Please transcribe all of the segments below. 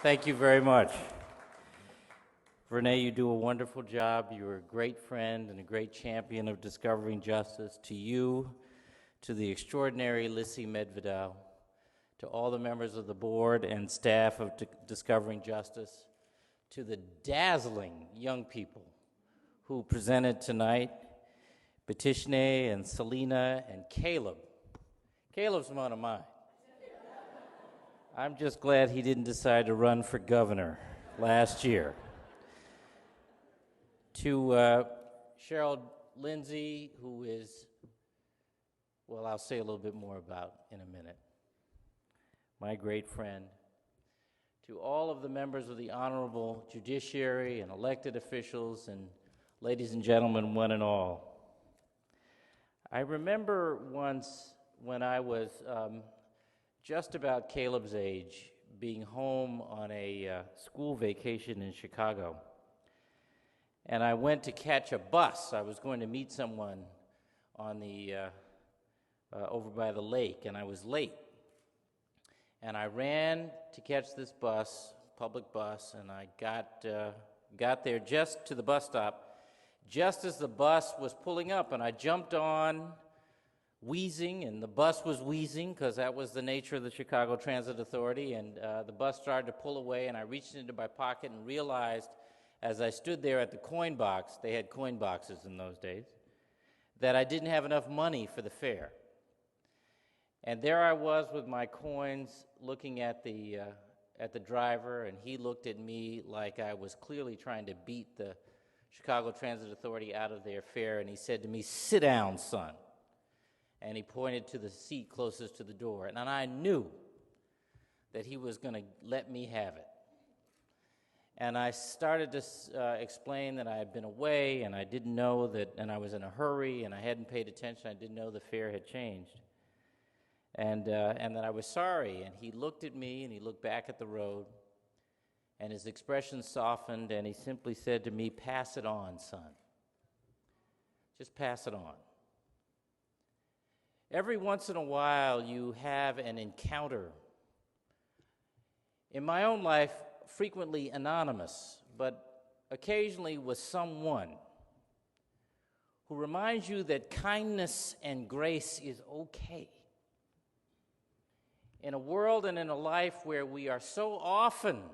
Thank you very much. Renee, you do a wonderful job. You're a great friend and a great champion of discovering justice. To you, to the extraordinary Lissy Medvedal, to all the members of the board and staff of Discovering Justice, to the dazzling young people who presented tonight, Betishne and Selena and Caleb. Caleb's one of mine. I'm just glad he didn't decide to run for governor last year. To Cheryl Lindsay, who is, well, I'll say a little bit more about in a minute, my great friend. To all of the members of the Honorable Judiciary and elected officials, and ladies and gentlemen, one and all. I remember once when I was just about Caleb's age, being home on a school vacation in Chicago. And I went to catch a bus. I was going to meet someone on the over by the lake, and I was late. And I ran to catch this bus, public bus, and I got there just to the bus stop, just as the bus was pulling up, and I jumped on, wheezing, and the bus was wheezing because that was the nature of the Chicago Transit Authority, and the bus started to pull away, and I reached into my pocket and realized as I stood there at the coin box, they had coin boxes in those days, that I didn't have enough money for the fare. And there I was with my coins looking at the driver, and he looked at me like I was clearly trying to beat the Chicago Transit Authority out of their fare, and he said to me, "Sit down, son." And he pointed to the seat closest to the door, and I knew that he was going to let me have it. And I started to explain that I had been away, and I didn't know that, and I was in a hurry, and I hadn't paid attention. I didn't know the fare had changed. And that I was sorry, and he looked at me, and he looked back at the road, and his expression softened, and he simply said to me, "Pass it on, son. Just pass it on." Every once in a while, you have an encounter. In my own life, frequently anonymous, but occasionally with someone who reminds you that kindness and grace is okay. In a world and in a life where we are so often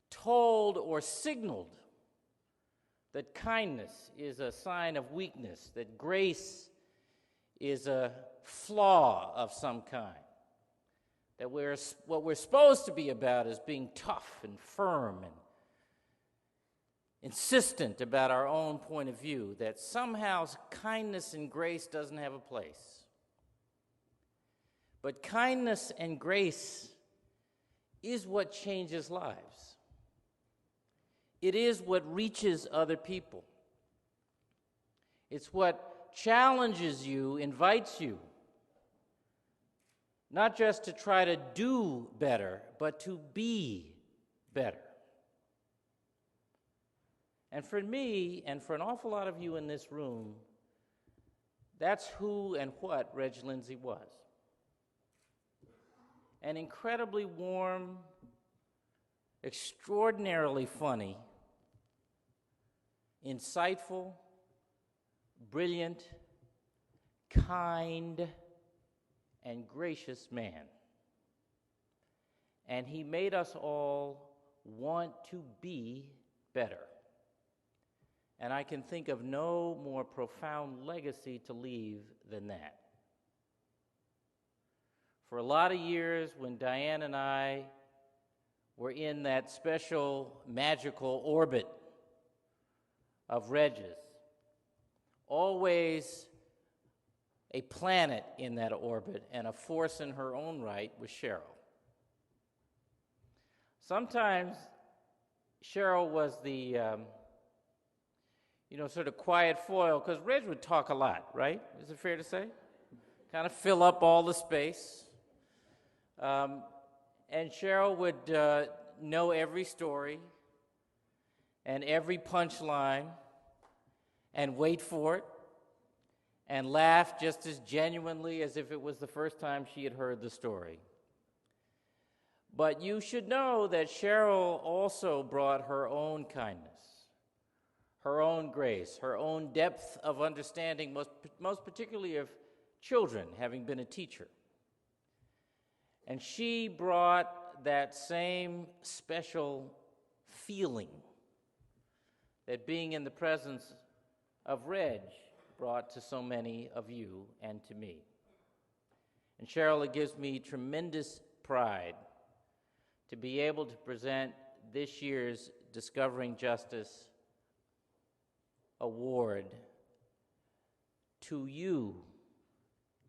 told or signaled that kindness is a sign of weakness, that grace is a flaw of some kind, that what we're supposed to be about is being tough and firm and insistent about our own point of view, that somehow kindness and grace doesn't have a place. But kindness and grace is what changes lives. It is what reaches other people. It's what challenges you, invites you, not just to try to do better, but to be better. And for me, and for an awful lot of you in this room, that's who and what Reg Lindsay was. An incredibly warm, extraordinarily funny, insightful, brilliant, kind, and gracious man. And he made us all want to be better. And I can think of no more profound legacy to leave than that. For a lot of years, when Diane and I were in that special magical orbit of Regis, always a planet in that orbit and a force in her own right was Cheryl. Sometimes Cheryl was the, sort of quiet foil, because Reg would talk a lot, right? Is it fair to say? Kind of fill up all the space. And Cheryl would know every story and every punchline and wait for it and laugh just as genuinely as if it was the first time she had heard the story. But you should know that Cheryl also brought her own kindness, her own grace, her own depth of understanding, most particularly of children, having been a teacher. And she brought that same special feeling that being in the presence of Reg brought to so many of you and to me. And Cheryl, it gives me tremendous pride to be able to present this year's Discovering Justice Award to you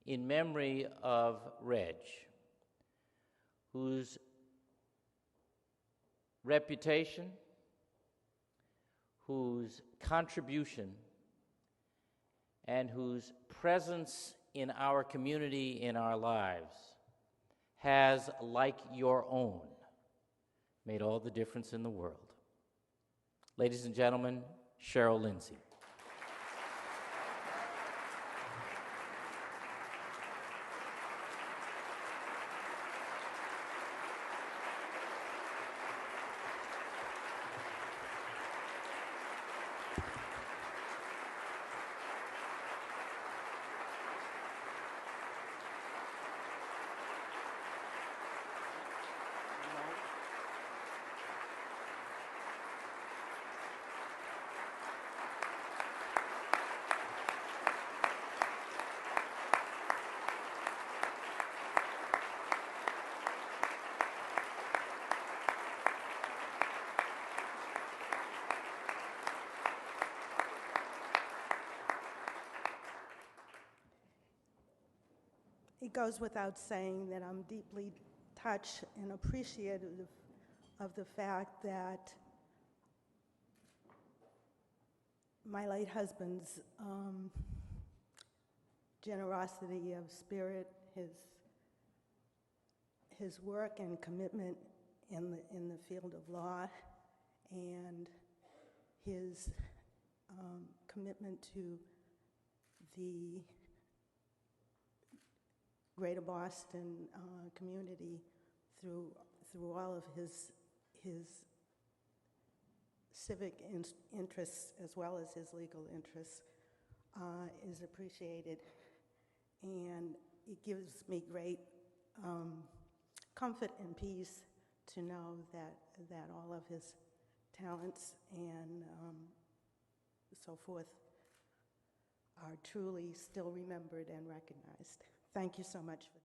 in memory of Reg, whose reputation, whose contribution, and whose presence in our community, in our lives, has, like your own, made all the difference in the world. Ladies and gentlemen, Cheryl Lindsay. It goes without saying that I'm deeply touched and appreciative of the fact that my late husband's generosity of spirit, his work and commitment in the field of law, and his commitment to the Greater Boston community through all of his civic interests as well as his legal interests is appreciated, and it gives me great comfort and peace to know that all of his talents and so forth are truly still remembered and recognized. Thank you so much for